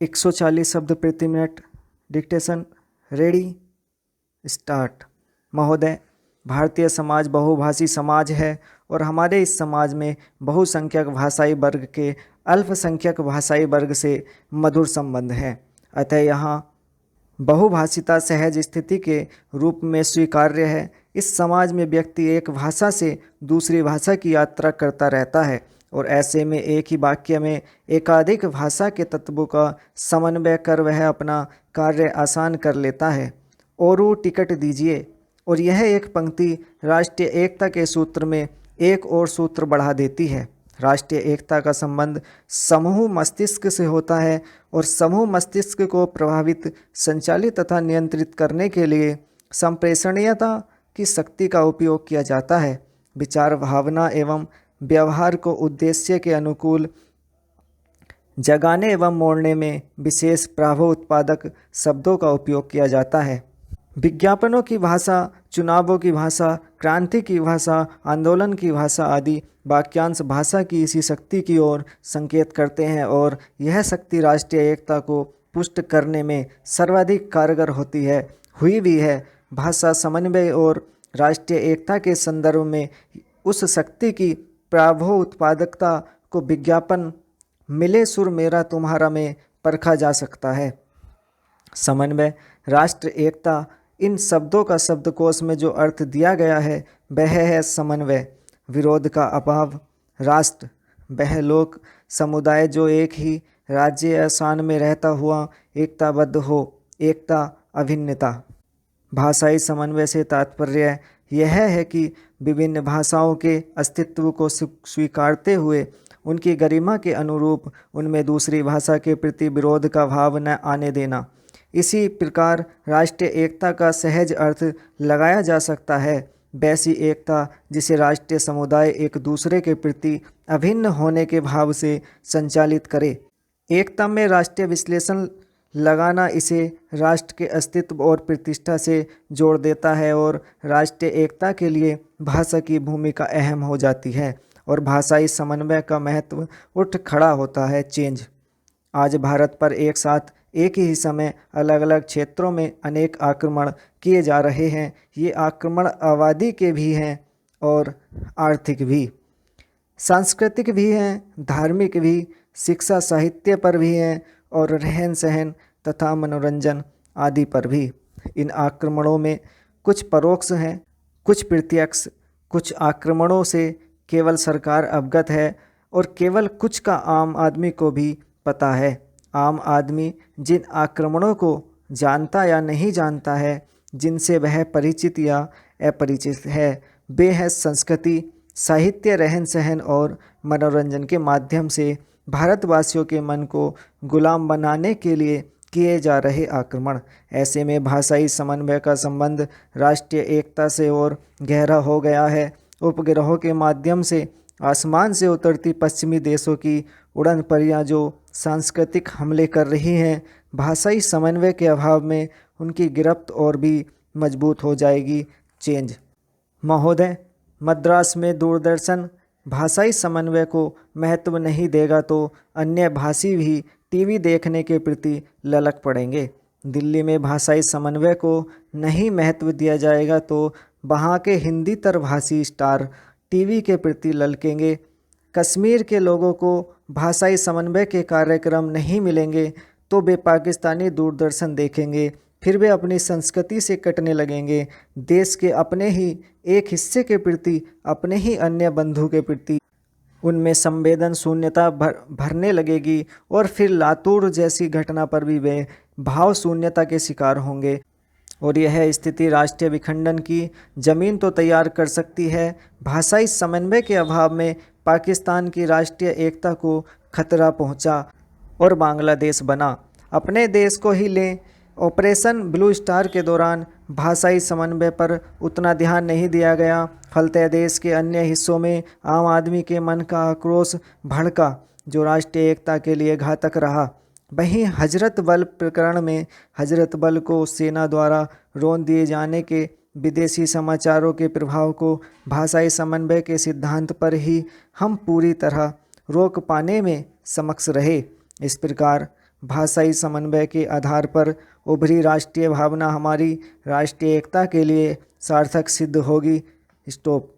140 शब्द प्रति minute. Dictation ready start. महोदय, भारतीय समाज बहुभाषी समाज है और हमारे इस समाज में बहुसंख्यक भाषाई वर्ग के अल्पसंख्यक भाषाई वर्ग से मधुर संबंध है। अतः यहाँ बहुभाषिता सहज स्थिति के रूप में स्वीकार्य है। इस समाज में व्यक्ति एक भाषा से दूसरी भाषा की यात्रा करता रहता है और ऐसे में एक ही वाक्य में एकाधिक भाषा के तत्वों का समन्वय कर वह अपना कार्य आसान कर लेता है। औरू टिकट दीजिए। और यह एक पंक्ति राष्ट्रीय एकता के सूत्र में एक और सूत्र बढ़ा देती है। राष्ट्रीय एकता का संबंध समूह मस्तिष्क से होता है और समूह मस्तिष्क को प्रभावित, संचालित तथा नियंत्रित करने के लिए संप्रेषणीयता की शक्ति का उपयोग किया जाता है। विचार, भावना एवं व्यवहार को उद्देश्य के अनुकूल जगाने एवं मोड़ने में विशेष प्रभाव उत्पादक शब्दों का उपयोग किया जाता है। विज्ञापनों की भाषा, चुनावों की भाषा, क्रांति की भाषा, आंदोलन की भाषा आदि वाक्यांश भाषा की इसी शक्ति की ओर संकेत करते हैं और यह शक्ति राष्ट्रीय एकता को पुष्ट करने में सर्वाधिक कारगर होती है, हुई भी है। भाषा समन्वय और राष्ट्रीय एकता के संदर्भ में उस शक्ति की प्रभाव उत्पादकता को विज्ञापन मिले सुर मेरा तुम्हारा में परखा जा सकता है। समन्वय, राष्ट्र एकता, इन शब्दों का शब्दकोश में जो अर्थ दिया गया है वह है समन्वय। विरोध का अभाव, राष्ट्र, वह लोक समुदाय जो एक ही राज्य या शान में रहता हुआ एकताबद्ध हो, एकता, अभिन्नता। भाषाई समन्वय से तात्पर्य यह है कि विभिन्न भाषाओं के अस्तित्व को स्वीकारते हुए उनकी गरिमा के अनुरूप उनमें दूसरी भाषा के प्रति विरोध का भाव न आने देना। इसी प्रकार राष्ट्रीय एकता का सहज अर्थ लगाया जा सकता है वैसी एकता जिसे राष्ट्रीय समुदाय एक दूसरे के प्रति अभिन्न होने के भाव से संचालित करे। एकता में राष्ट्रीय विश्लेषण लगाना इसे राष्ट्र के अस्तित्व और प्रतिष्ठा से जोड़ देता है और राष्ट्रीय एकता के लिए भाषा की भूमिका अहम हो जाती है और भाषाई समन्वय का महत्व उठ खड़ा होता है। चेंज। आज भारत पर एक साथ एक ही समय अलग अलग क्षेत्रों में अनेक आक्रमण किए जा रहे हैं। ये आक्रमण आबादी के भी हैं और आर्थिक भी, सांस्कृतिक भी हैं, धार्मिक भी, शिक्षा साहित्य पर भी हैं और रहन सहन तथा मनोरंजन आदि पर भी। इन आक्रमणों में कुछ परोक्ष हैं, कुछ प्रत्यक्ष। कुछ आक्रमणों से केवल सरकार अवगत है और केवल कुछ का आम आदमी को भी पता है। आम आदमी जिन आक्रमणों को जानता या नहीं जानता है, जिनसे वह परिचित या अपरिचित है, वे हैं संस्कृति, साहित्य, रहन सहन और मनोरंजन के माध्यम से भारतवासियों के मन को गुलाम बनाने के लिए किए जा रहे आक्रमण। ऐसे में भाषाई समन्वय का संबंध राष्ट्रीय एकता से और गहरा हो गया है। उपग्रहों के माध्यम से आसमान से उतरती पश्चिमी देशों की उड़न परियां जो सांस्कृतिक हमले कर रही हैं, भाषाई समन्वय के अभाव में उनकी गिरफ्त और भी मजबूत हो जाएगी। चेंज। महोदय, मद्रास में दूरदर्शन भाषाई समन्वय को महत्व नहीं देगा तो अन्य भाषी भी टीवी देखने के प्रति ललक पड़ेंगे। दिल्ली में भाषाई समन्वय को नहीं महत्व दिया जाएगा तो वहाँ के हिंदीतर भाषी स्टार टीवी के प्रति ललकेंगे। कश्मीर के लोगों को भाषाई समन्वय के कार्यक्रम नहीं मिलेंगे तो वे पाकिस्तानी दूरदर्शन देखेंगे, फिर वे अपनी संस्कृति से कटने लगेंगे। देश के अपने ही एक हिस्से के प्रति, अपने ही अन्य बंधु के प्रति उनमें संवेदन शून्यता भरने लगेगी और फिर लातूर जैसी घटना पर भी वे भाव शून्यता के शिकार होंगे और यह स्थिति राष्ट्रीय विखंडन की जमीन तो तैयार कर सकती है। भाषाई समन्वय के अभाव में पाकिस्तान की राष्ट्रीय एकता को खतरा पहुंचा और बांग्लादेश बना। अपने देश को ही लें, ऑपरेशन ब्लू स्टार के दौरान भाषाई समन्वय पर उतना ध्यान नहीं दिया गया। फलतः देश के अन्य हिस्सों में आम आदमी के मन का आक्रोश भड़का जो राष्ट्रीय एकता के लिए घातक रहा। वहीं हजरत बल प्रकरण में हजरत बल को सेना द्वारा रौंद दिए जाने के विदेशी समाचारों के प्रभाव को भाषाई समन्वय के सिद्धांत पर ही हम पूरी तरह रोक पाने में समक्ष रहे। इस प्रकार भाषाई समन्वय के आधार पर उभरी राष्ट्रीय भावना हमारी राष्ट्रीय एकता के लिए सार्थक सिद्ध होगी। स्टॉप।